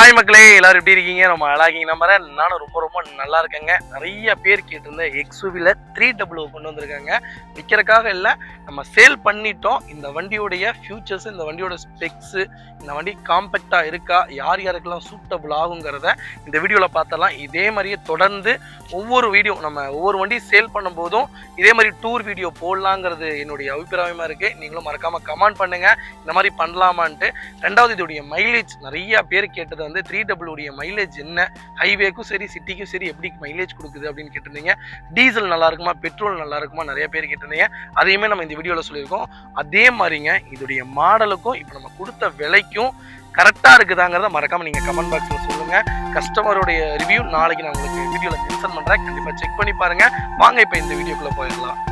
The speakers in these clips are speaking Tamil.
ஹாய் மக்களே, எல்லாரும் எப்படி இருக்கீங்க? நம்ம அழகிங்க நம்புறேன். நானும் ரொம்ப ரொம்ப நல்லா இருக்கேங்க. நிறைய பேர் கேட்டிருந்த எக்ஸ்யூவில 300 கொண்டு வந்திருக்காங்க. விற்கிறதுக்காக இல்லை, நம்ம சேல் பண்ணிட்டோம். இந்த வண்டியோடைய ஃபியூச்சர்ஸ், இந்த வண்டியோட ஸ்பெக்ஸு, இந்த வண்டி காம்பேக்டாக இருக்கா, யார் யாருக்கெல்லாம் சூட்டபிள் ஆகுங்கிறத இந்த வீடியோவில் பார்த்தலாம். இதே மாதிரியே தொடர்ந்து ஒவ்வொரு வண்டி சேல் பண்ணும்போதும் இதே மாதிரி டூர் வீடியோ போடலாங்கிறது என்னுடைய அபிப்பிராயமாக இருக்குது. நீங்களும் மறக்காமல் கமெண்ட் பண்ணுங்கள், இந்த மாதிரி பண்ணலாமான்ட்டு. ரெண்டாவது, இதோடைய மைலேஜ் நிறைய பேர் கேட்டது வந்து 300 உடைய மைலேஜ் என்ன, ஹைவேக்கும் சரி சிட்டிக்கும் சரி எப்படி மைலேஜ் கொடுக்குது அப்படின்னு கேட்டிருந்தீங்க. டீசல் நல்லா இருக்குமா, பெட்ரோல் நல்லா இருக்குமா, நிறைய பேர் கேட்டிருந்தீங்க. அதையுமே நம்ம இந்த வீடியோவில் சொல்லியிருக்கோம். அதே மாதிரிங்க இதோடைய மாடலுக்கும் இப்போ நம்ம கொடுத்த விலைக்கும் கரெக்டாக இருக்குதாங்கிறத மறக்காமல் நீங்கள் கமெண்ட் பாக்ஸில் சொல்லுங்கள். கஸ்டமருடைய ரிவ்யூ நாளைக்கு நான் உங்களுக்கு வீடியோவில் மென்ஷன் பண்ணுறேன். கண்டிப்பாக செக் பண்ணி பாருங்கள். வாங்க இப்போ இந்த வீடியோக்குள்ளே போயிடலாம்.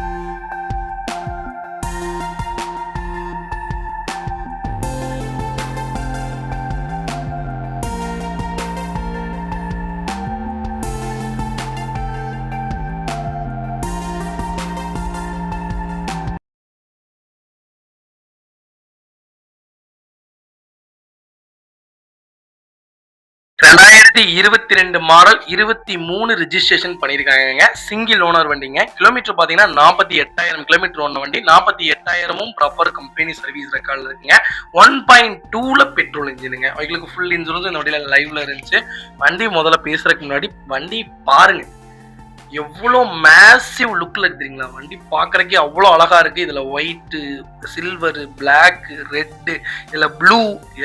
ரெண்டாயிரத்தி 22 மாடல் 23 ரிஜிஸ்ட்ரேஷன் பண்ணியிருக்காங்க. சிங்கிள் ஓனர் வண்டிங்க. கிலோமீட்டர் பார்த்தீங்கன்னா 48,000 கிலோமீட்டர் ஓன வண்டி. 48,000 ப்ராப்பர் கம்பெனி சர்வீஸ் ரெக்கார்டில் இருக்குங்க. 1.2ல பெட்ரோல் இன்ஜினுங்க. அவங்களுக்கு ஃபுல் இன்சூரன்ஸ் இந்த வண்டியில் லைவ்ல இருந்துச்சு. வண்டி முதல்ல பேசுறதுக்கு முன்னாடி வண்டி பாருங்க, எவ்வளோ மேசிவ் லுக்கில் இருக்குதுங்களா. வண்டி பார்க்குறக்கே அவ்வளோ அழகாக இருக்குது. இதில் ஒயிட்டு, சில்வரு, பிளாக்கு, ரெட்டு, இதில் ப்ளூ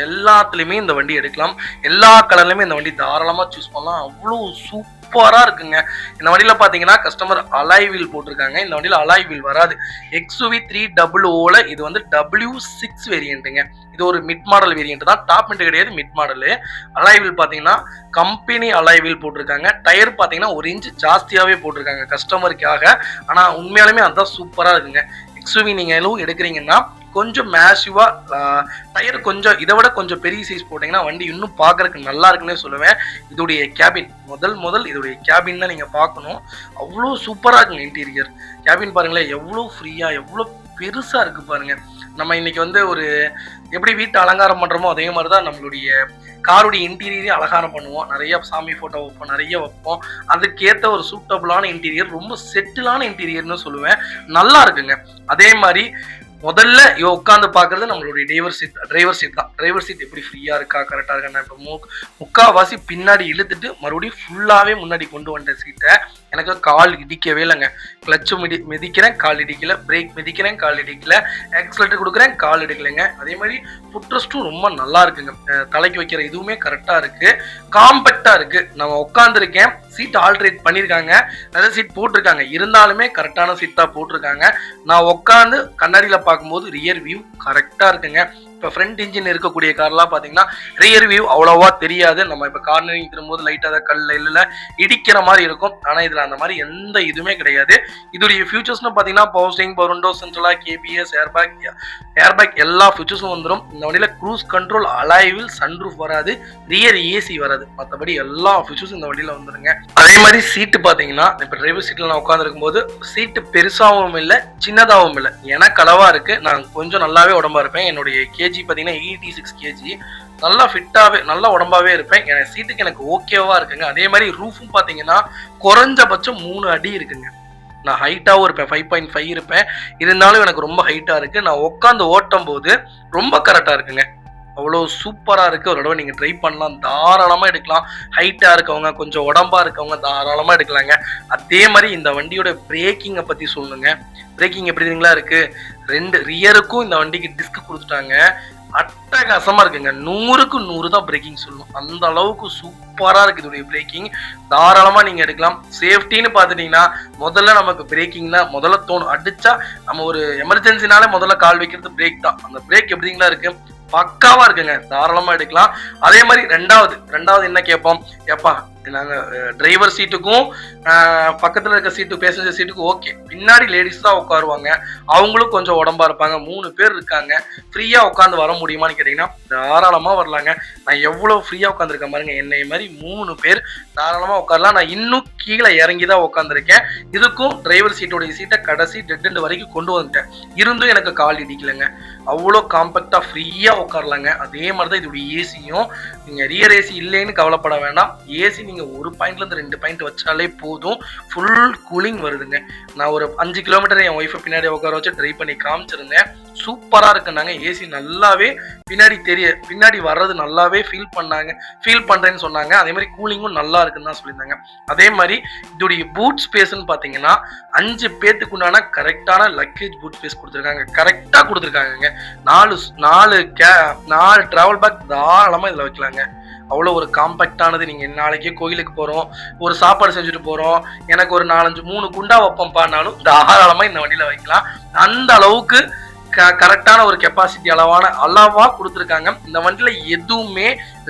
எல்லாத்துலேயுமே இந்த வண்டி எடுக்கலாம். எல்லா கலர்லையுமே இந்த வண்டி தாராளமாக சூஸ் பண்ணலாம். அவ்வளோ சூப்பராக இருக்குங்க. இந்த வண்டியில் பார்த்தீங்கன்னா கஸ்டமர் அலாய் வீல் போட்டிருக்காங்க. இந்த வண்டியில் அலாய் வீல் வராது. எக்ஸ்யூவி 300ல இது வந்து W6 வேரியண்ட்டுங்க. இது ஒரு மிட் மாடல் வேரியன்ட் தான், டாப் எண்ட் கிடையாது, மிட் மாடலு. அலாய் வீல் பார்த்தீங்கன்னா கம்பெனி அலாய் வீல் போட்டிருக்காங்க. டயர் பார்த்தீங்கன்னா 1 இன்ச் ஜாஸ்தியாகவே போட்டிருக்காங்க கஸ்டமருக்காக. ஆனால் உண்மையாலுமே அதுதான் சூப்பராக இருக்குங்க. எக்ஸ்யூவி நீங்கள் எதுவும் எடுக்கிறீங்கன்னா கொஞ்சம் மேசிவாக டயர் கொஞ்சம் இதை விட கொஞ்சம் பெரிய சைஸ் போட்டிங்கன்னா வண்டி இன்னும் பார்க்கறதுக்கு நல்லா இருக்குன்னே சொல்லுவேன். இதோடைய கேபின் முதல் இதோடைய கேபின் தான் நீங்கள் பார்க்கணும். அவ்வளோ சூப்பராக இருக்குங்க. இன்டீரியர் கேபின் பாருங்களேன், எவ்வளோ ஃப்ரீயாக எவ்வளோ பெருசாக இருக்குது பாருங்கள். நம்ம இன்னைக்கு வந்து ஒரு எப்படி வீட்டை அலங்காரம் பண்ணுறோமோ அதே மாதிரி தான் நம்மளுடைய காருடைய இன்டீரியரையும் அலங்காரம் பண்ணுவோம். நிறைய சாமி ஃபோட்டோ வைப்போம், நிறைய வைப்போம். அதுக்கேற்ற ஒரு சூட்டபிளான இன்டீரியர், ரொம்ப செட்டிலான இன்டீரியர்னு சொல்லுவேன். நல்லா இருக்குங்க. அதே மாதிரி முதல்ல உட்காந்து பார்க்கறது நம்மளுடைய டிரைவர் சீட் தான். டிரைவர் சீட் எப்படி ஃப்ரீயாக இருக்கா, கரெக்டாக இருக்கா. நான் இப்போ முக்கால்வாசி பின்னாடி இழுத்துட்டு மறுபடியும் ஃபுல்லாகவே முன்னாடி கொண்டு வந்த சீட்டை. எனக்கு கால் இடிக்கவே இல்லைங்க. கிளச்சு மிதிக்கிறேன், கால் இடிக்கல. பிரேக் மிதிக்கிறேன், கால் இடிக்கல. ஆக்சிலேட்டர் கொடுக்குறேன், கால் எடுக்கலைங்க. அதே மாதிரி ஃபுட்ரெஸ்ட்டும் ரொம்ப நல்லா இருக்குங்க. தலைக்கு வைக்கிற இதுவுமே கரெக்டாக இருக்குது, காம்பேக்டாக இருக்குது. நம்ம உட்காந்துருக்கேன், சீட் ஆல்ட்ரேட் பண்ணியிருக்காங்க, நிறைய சீட் போட்டிருக்காங்க. இருந்தாலுமே கரெக்டான சீட் தான் போட்டிருக்காங்க. நான் உட்காந்து கண்ணாடியில் பார்க்கும்போது ரியர் வியூ கரெக்டாக இருக்குங்க. இப்போ ஃப்ரண்ட் இன்ஜின் இருக்கக்கூடிய கார்லாம் பார்த்தீங்கன்னா ரியர் வியூ அவ்வளோவா தெரியாது. நம்ம இப்போ கார்னரிங் திரும்பும்போது லைட்டாக தான் கல்லில் இடிக்கிற மாதிரி இருக்கும். ஆனால் இதில் அந்த மாதிரி எந்த இதுவுமே கிடையாது. இதோடைய ஃபியூச்சர்ஸ்னு பார்த்தீங்கன்னா பவர் ஸ்டீரிங், பவர் விண்டோ, சென்ட்ரலா, கேபிஎஸ், ஏர்பேக் எல்லா ஃபியூச்சர்ஸும் வந்துடும். இந்த வண்டியில் cruise control, alloy wheel, sunroof வராது, ரியர் ஏசி வராது. மற்றபடி எல்லா ஃபியூச்சர்ஸும் இந்த வண்டியில் வந்துடுங்க. அதே மாதிரி சீட்டு பார்த்தீங்கன்னா இப்போ டிரைவர் சீட்டில் நான் உட்காந்துருக்கும் போது சீட்டு பெருசாகவும் இல்லை சின்னதாகவும் இல்லை, எனக்கு அளவாக இருக்குது. நான் கொஞ்சம் நல்லாவே உடம்பா இருப்பேன். என்னுடைய கேஜி பார்த்தீங்கன்னா 86 கேஜி. நல்லா ஃபிட்டாகவே நல்லா உடம்பாவே இருப்பேன். என் சீட்டுக்கு எனக்கு ஓகேவா இருக்குங்க. அதே மாதிரி ரூஃபும் பார்த்தீங்கன்னா குறைஞ்சபட்சம் 3 அடி இருக்குங்க. நான் ஹைட்டாகவும் இருப்பேன், 5.5 இருப்பேன். இருந்தாலும் எனக்கு ரொம்ப ஹைட்டாக இருக்குது. நான் உட்காந்து ஓட்டும் போது ரொம்ப கரெக்டாக இருக்குங்க. அவ்வளோ சூப்பராக இருக்குது. ஒரு தடவை நீங்கள் ட்ரை பண்ணலாம், தாராளமாக எடுக்கலாம். ஹைட்டாக இருக்கவங்க, கொஞ்சம் உடம்பாக இருக்கவங்க தாராளமாக எடுக்கலாங்க. அதே மாதிரி இந்த வண்டியோட பிரேக்கிங்கை பற்றி சொல்லுங்க. பிரேக்கிங் எப்படிங்களா இருக்குது. 2 ரியருக்கும் இந்த வண்டிக்கு டிஸ்க் கொடுத்துட்டாங்க. அட்டகாசமாக இருக்குங்க. 100க்கு 100 தான் பிரேக்கிங் சொல்லணும். அந்த அளவுக்கு சூப்பராக இருக்குது இதோடைய பிரேக்கிங். தாராளமாக நீங்கள் எடுக்கலாம். சேஃப்டின்னு பார்த்துட்டிங்கன்னா முதல்ல நமக்கு பிரேக்கிங் தான் முதல்ல தோணும். அடித்தா நம்ம ஒரு எமர்ஜென்சினாலே முதல்ல கால் வைக்கிறது பிரேக் தான். அந்த பிரேக் எப்படிங்களா இருக்குது, பக்காவா இருக்குங்க. தாராளமா எடுக்கலாம். அதே மாதிரி ரெண்டாவது என்ன கேட்போம், ஏப்பா நாங்க டிரைவர் சீட்டுக்கும் பக்கத்துல இருக்க சீட்டு பேசஞ்சர் சீட்டுக்கும் ஓகே. பின்னாடி லேடிஸ் தான் உட்காருவாங்க. அவங்களும் கொஞ்சம் உடம்பா இருப்பாங்க. 3 பேர் இருக்காங்க. ஃப்ரீயா உட்காந்து வர முடியுமான்னு கேட்டீங்கன்னா தாராளமா வரலாங்க. நான் எவ்வளவு ஃப்ரீயா உட்காந்துருக்கேன் பாருங்க. என்னை மாதிரி 3 பேர் தாராளமா உட்காரலாம். நான் இன்னும் கீழே இறங்கி தான் உட்காந்துருக்கேன். இதுக்கும் டிரைவர் சீட்டோடைய சீட்டை கடைசி டெட் எண்ட் வரைக்கும் கொண்டு வந்துட்டேன். இருந்தும் எனக்கு கால் இடிக்கலைங்க. அவ்வளோ காம்பேக்டா ஃப்ரீயா உட்காரலாங்க. அதே மாதிரி தான் இதோடைய ஏசியும். நீங்க ரியர் ஏசி இல்லைன்னு கவலைப்பட வேண்டாம். ஏசி நீங்க 1 பாயிண்ட்ல இருந்து 2 பாயிண்ட் வச்சாலே போதும், ஃபுல் கூலிங் வருதுங்க. நான் ஒரு 5 கிலோமீட்டர் என் ஒய்ஃபை பின்னாடி உட்கார வச்சு ட்ரை பண்ணி காமிச்சிருந்தேன். சூப்பரா இருக்குன்னாங்க. ஏசி நல்லாவே பின்னாடி வர்றது நல்லாவே ஃபீல் பண்றேன்னு சொன்னாங்க. அதே மாதிரி கூலிங்கும் நல்லா இருக்குன்னு தான் சொல்லியிருந்தாங்க. அதே மாதிரி இதோடைய பூட் ஸ்பேஸ்ன்னு பாத்தீங்கன்னா 5 பேத்துக்கு உண்டான கரெக்டான லக்கேஜ் பூட் ஸ்பேஸ் கொடுத்துருக்காங்க. கரெக்டா கொடுத்துருக்காங்க. 4 டிராவல் பேக் தாராளமா இதுல வைக்கலாங்க. அவ்வளோ ஒரு காம்பேக்டானது. நீங்க நாளைக்கே கோயிலுக்கு போறோம், ஒரு சாப்பாடு செஞ்சுட்டு போறோம், எனக்கு ஒரு 3 குண்டா வைப்போம்பானாலும் தாராளமா இந்த வண்டியில வைக்கலாம். அந்த அளவுக்கு கரெக்டான ஒரு கெப்பாசிட்டி அளவா கொடுத்துருக்காங்க. இந்த வண்டியில எதுவுமே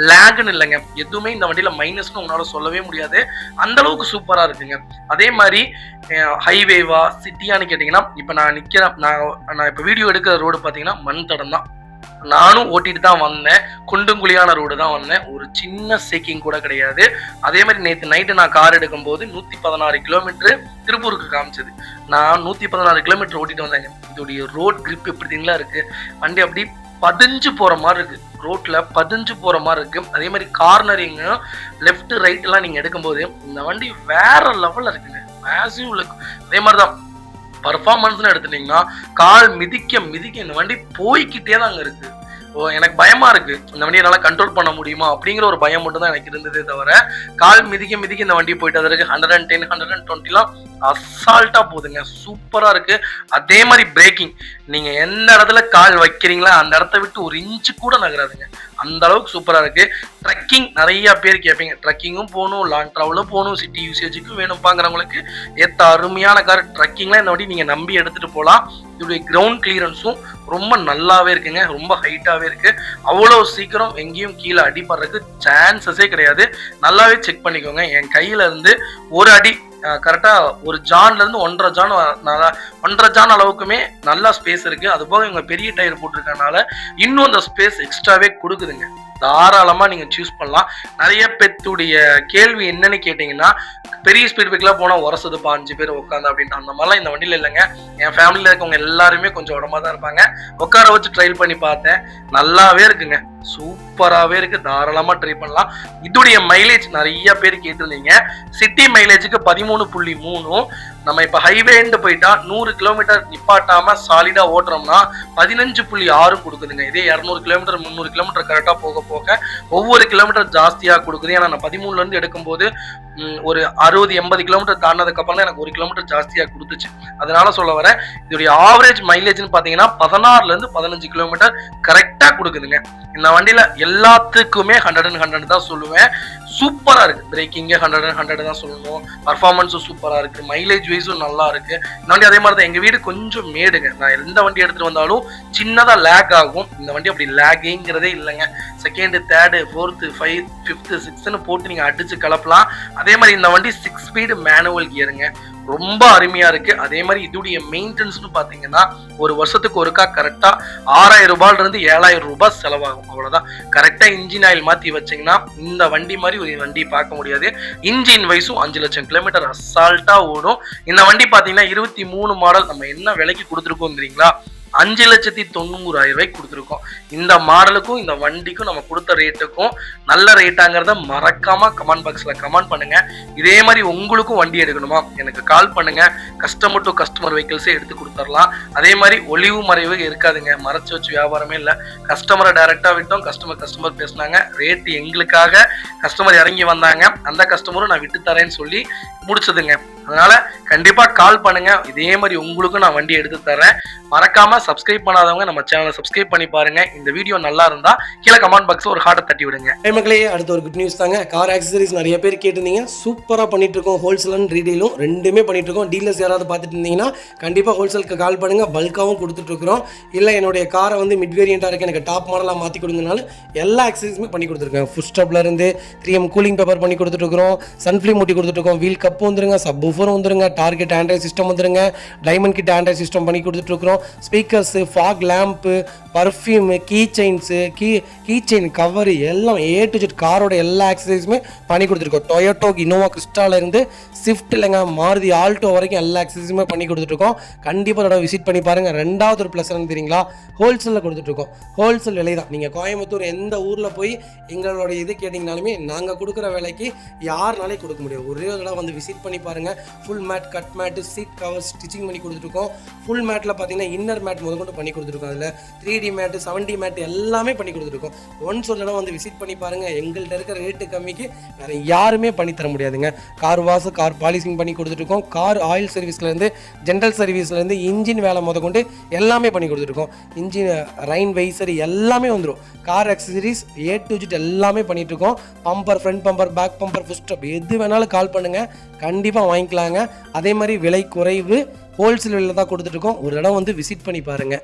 லேக்னு இல்லைங்க. எதுவுமே இந்த வண்டியில மைனஸ்னு உங்களால சொல்லவே முடியாது. அந்த அளவுக்கு சூப்பரா இருக்குங்க. அதே மாதிரி ஹைவேவா சிட்டியான்னு கேட்டீங்கன்னா இப்ப நான் இப்ப வீடியோ எடுக்கிற ரோடு பாத்தீங்கன்னா மண் தடம் தான். நானும் ஓட்டிட்டு தான் வந்தேன். குண்டும் குழியான ரோடு தான் வந்தேன். ஒரு சின்ன சேக்கிங் கூட கிடையாது. அதே மாதிரி நேற்று நைட்டு நான் கார் எடுக்கும் போது 116 கிலோமீட்டர் திருப்பூருக்கு காமிச்சது. நான் 116 கிலோமீட்டர் ஓட்டிட்டு வந்தேங்க. இதோடைய ரோட் கிரிப் எப்படிங்களா இருக்கு. வண்டி அப்படி பதிஞ்சு போற மாதிரி இருக்கு. ரோட்ல பதிஞ்சு போற மாதிரி இருக்கு. அதே மாதிரி கார்னரிங் லெஃப்ட் ரைட் எல்லாம் நீங்க எடுக்கும்போது இந்த வண்டி வேற லெவல்ல இருக்குங்க. Massive look. அதே மாதிரிதான் பர்ஃபார்மன்ஸ்னு எடுத்துட்டீங்கன்னா கால் மிதிக்க இந்த வண்டி போய்கிட்டே தாங்க இருக்கு. எனக்கு பயமா இருக்கு, இந்த வண்டியை என்னால கண்ட்ரோல் பண்ண முடியுமா அப்படிங்கிற ஒரு பயம் மட்டும் தான் எனக்கு இருந்ததே தவிர, கால் மிதிக்க இந்த வண்டி போயிட்டு அதற்கு 110 120 அசால்ட்டா போகுதுங்க. சூப்பரா இருக்கு. அதே மாதிரி பிரேக்கிங், நீங்க எந்த இடத்துல கால் வைக்கிறீங்களா அந்த இடத்த விட்டு ஒரு இன்ச்சு கூட நகராதுங்க. அந்த அளவுக்கு சூப்பரா இருக்கு. ட்ரக்கிங் நிறைய பேர் கேட்பீங்க, ட்ரக்கிங்கும் போகணும், லாங் டிராவலும் போகணும், சிட்டி யூசேஜுக்கும் வேணும்பாங்கிறவங்களுக்கு ஏற்ற அருமையான கார். ட்ரக்கிங்லாம் இந்த வண்டி நீங்க நம்பி எடுத்துட்டு போகலாம். இதோடைய கிரவுண்ட் கிளியரன்ஸும் ரொம்ப நல்லாவே இருக்குங்க. ரொம்ப ஹைட்டாவே இருக்கு. அவ்வளவு சீக்கிரம் எங்கேயும் கீழே அடிபடுறதுக்கு சான்சஸே கிடையாது. நல்லாவே செக் பண்ணிக்கோங்க. என் கையில இருந்து ஒரு அடி கரெக்டா ஒரு ஜான்ல இருந்து 1.5 ஜான் அளவுக்குமே நல்லா ஸ்பேஸ் இருக்கு. அது போக இவங்க பெரிய டயர் போட்டிருக்கனால இன்னும் அந்த ஸ்பேஸ் எக்ஸ்ட்ராவே கொடுக்குதுங்க. தாராளமா நீங்க சூஸ் பண்ணலாம். நிறைய பேத்துடைய கேள்வி என்னன்னு கேட்டீங்கன்னா, பெரிய ஸ்பீட் பிரேக்லாம் போனா உரசுதுப்பா 5 பேர் உட்காந்து அப்படின்ட்டு. அந்த மாதிரிலாம் இந்த வண்டியில இல்லைங்க. என் ஃபேமிலியில இருக்கவங்க எல்லாருமே கொஞ்சம் உடம்பா தான் இருப்பாங்க. உட்கார வச்சு ட்ரைல் பண்ணி பார்த்தேன். நல்லாவே இருக்குங்க. சூப்பராகவே இருக்கு. தாராளமா ட்ரை பண்ணலாம். இதோடைய மைலேஜ் நிறைய பேர் கேட்டிருந்தீங்க. சிட்டி மைலேஜுக்கு 13.3. நம்ம இப்ப ஹைவேன்னு போயிட்டா 100 கிலோமீட்டர் நிப்பாட்டாம சாலிடா ஓட்டுறோம்னா 15.6 கொடுக்குதுங்க. இதே 200 கிலோமீட்டர் 300 கிலோமீட்டர் கரெக்டா போக ஒவ்வொரு கிலோமீட்டர் ஜாஸ்தியா கொடுக்குது. ஏன்னா நான் 13ல இருந்து எடுக்கும்போது ஒரு 60-80 கிலோமீட்டர் தாண்டதுக்கு அப்புறம் தான் எனக்கு 1 கிலோமீட்டர் ஜாஸ்தியா கொடுத்துச்சு. அதனால சொல்ல வரேன், இதோடைய ஆவரேஜ் மைலேஜ்னு பாத்தீங்கன்னா 16ல இருந்து 15 கிலோமீட்டர் கரெக்டா கொடுக்குதுங்க. இந்த வண்டியில எல்லாத்துக்குமே 100 தான் சொல்லுவேன். சூப்பரா இருக்கு. பிரேக்கிங்க 100 தான் சொல்லணும். பர்ஃபார்மன்ஸும் சூப்பரா இருக்கு. மைலேஜ் வைஸும் நல்லா இருக்கு. இந்த வண்டி அதே மாதிரி தான். எங்க வீடு கொஞ்சம் மேடுங்க. நான் எந்த வண்டி எடுத்துட்டு வந்தாலும் சின்னதா லேக் ஆகும். இந்த வண்டி அப்படி லேக்குங்கிறதே இல்லைங்க. Second, third, 4th, 5th, 5th, 6th போட்டு நீங்க அடிச்சு கலப்பலாம். அதே மாதிரி இந்த வண்டி 6 ஸ்பீடு மேனுவல் கியருங்க. ரொம்ப அருமையா இருக்கு. அதே மாதிரி இதோடைய மெயின்டெனன்ஸ்னு பாத்தீங்கன்னா ஒரு வருஷத்துக்கு ஒருக்கா கரெக்டா 6000 ரூபாயில இருந்து 7000 ரூபாய் செலவாகும். அவ்வளவுதான். கரெக்டா இன்ஜின் ஆயில் மாத்தி வச்சீங்கன்னா இந்த வண்டி மாதிரி ஒரு வண்டி பார்க்க முடியாது. இன்ஜின் வைஸும் 5 லட்சம் கிலோமீட்டர் அசால்ட்டா ஓடும். இந்த வண்டி பாத்தீங்கன்னா 23 மாடல். நம்ம என்ன விலைக்கு கொடுத்துருக்கோம் தெரியுங்களா? 5,90,000 கொடுத்துருக்கோம். இந்த மாடலுக்கும் இந்த வண்டிக்கும் நம்ம கொடுத்த ரேட்டுக்கும் நல்ல ரேட்டாங்கிறத மறக்காம கமெண்ட் பாக்ஸ்ல கமெண்ட் பண்ணுங்க. இதே மாதிரி உங்களுக்கும் வண்டி எடுக்கணுமா எனக்கு கால் பண்ணுங்க. கஸ்டமர் டு கஸ்டமர் வெஹிக்கிள்ஸே எடுத்து கொடுத்துடலாம். அதே மாதிரி ஒளிவு மறைவு இருக்காதுங்க. மறைச்சு வச்சு வியாபாரமே இல்லை. கஸ்டமரை டைரக்டா விட்டோம். கஸ்டமர் பேசினாங்க. ரேட்டு எங்களுக்காக கஸ்டமர் இறங்கி வந்தாங்க. அந்த கஸ்டமரும் நான் விட்டு தரேன்னு சொல்லி முடிச்சதுங்க. அதனால கண்டிப்பா கால் பண்ணுங்க. இதே மாதிரி உங்களுக்கும் நான் வண்டி எடுத்து தரேன். மறக்காம சப்ஸ்கிரைப் பண்ணாதவங்க நம்ம சேனலை சப்ஸ்கிரைப் பண்ணி பாருங்க. இந்த வீடியோ நல்லா இருந்தா கீழே கமெண்ட் பாக்ஸ் ஒரு ஹார்ட்டை தட்டி விடுங்க. மக்களே, அடுத்த ஒரு குட் நியூஸ் தாங்க. கார் ஆக்சசரிஸ் நிறைய பேர் கேட்டிருந்தீங்க. சூப்பராக பண்ணிட்டு இருக்கோம். ஹோல்சேல் அண்ட் ரீடெயிலும் ரெண்டுமே பண்ணிட்டு இருக்கோம். டீலர்ஸ் யாராவது பார்த்துட்டு இருந்தீங்கன்னா கண்டிப்பாக ஹோல்சேலுக்கு கால் பண்ணுங்க. பல்காகவும் கொடுத்துட்டு இருக்கிறோம். இல்லை என்னுடைய காரை வந்து மிட் வேரியண்ட்டாக இருக்கு, எனக்கு டாப் மாடலாக மாற்றி கொடுங்கனாலும் எல்லா ஆக்சசரிஸுமே பண்ணி கொடுத்துருக்கேன். ஃபுட் ஸ்டாப்ல இருந்து 3M கூலிங் பேப்பர் பண்ணி கொடுத்துட்டு இருக்கிறோம். சன்ஃப்ளேம் மூட்டி கொடுத்துட்டு இருக்கோம். வீல் கப் வந்துருங்க, சப் ஊஃபர் வந்துருங்க, டார்கெட் ஆண்ட்ராய்ட் சிஸ்டம் வந்துருங்க, டைமண்ட் கிட் ஆண்ட்ராய்ட் சிஸ்டம் பண்ணி கொடுத்துட்டு இருக்கிறோம். Speakers, fog lamp, perfume, key chains, key chain cover எல்லாம் A to Z காரோட எல்லா ஆக்சசரிஸுமே பண்ணி கொடுத்துருக்கோம். டொயோட்டோ இனோவா கிறிஸ்டாலேருந்து ஸ்விஃப்ட் இல்லைங்க மாருதி ஆல்டோ வரைக்கும் எல்லா ஆக்சசரிஸுமே பண்ணி கொடுத்துட்ருக்கோம். கண்டிப்பாக அதோட விசிட் பண்ணி பாருங்கள். ரெண்டாவது ஒரு ப்ளஸ் என்ன தெரியுங்களா, ஹோல்சேலில் கொடுத்துட்ருக்கோம். ஹோல்சேல் விலை தான். நீங்கள் கோயம்புத்தூர் எந்த ஊரில் போய் எங்களோட இது கேட்டிங்கனாலுமே நாங்கள் கொடுக்குற விலைக்கு யாருனாலே கொடுக்க முடியும். ஒரே ஒரு தடவை வந்து விசிட் பண்ணி பாருங்கள். Full mat, cut mat, seat cover stitching பண்ணி கொடுத்துருக்கோம். ஃபுல் மேட்டில் பார்த்தீங்கன்னா இன்னர் மேட் முதற்கொண்டு பண்ணி கொடுத்துருக்கோம். அதில் 3D மேட்டு, 7D மேட்டு எல்லாமே பண்ணி கொடுத்துருக்கோம். ஒன்ஸ் ஒரு தடவை வந்து விசிட் பண்ணி பாருங்கள். எங்கள்கிட்ட இருக்கிற ரேட்டு கம்மிக்கு வேறு யாருமே பண்ணி தர முடியாதுங்க. கார் வாஷ், கார் பாலிசிங் பண்ணி கொடுத்துருக்கோம். கார் ஆயில் சர்வீஸ்லேருந்து, ஜென்ரல் சர்வீஸ்லேருந்து, இன்ஜின் வேலை முதற்கொண்டு எல்லாமே பண்ணி கொடுத்துருக்கோம். இன்ஜின் ரைன் வைசர் எல்லாமே வந்துடும். Car accessories A to Z எல்லாமே பண்ணிகிட்ருக்கோம். Bumper, front bumper, back bumper, foot stop எது வேணாலும் கால் பண்ணுங்கள். கண்டிப்பாக வாங்கிக்கலாங்க. அதே மாதிரி விலை குறைவு, ஹோல்சேல் விலையில் தான் கொடுத்துட்ருக்கோம். ஒரு இடம் வந்து விசிட் பண்ணி பாருங்கள்.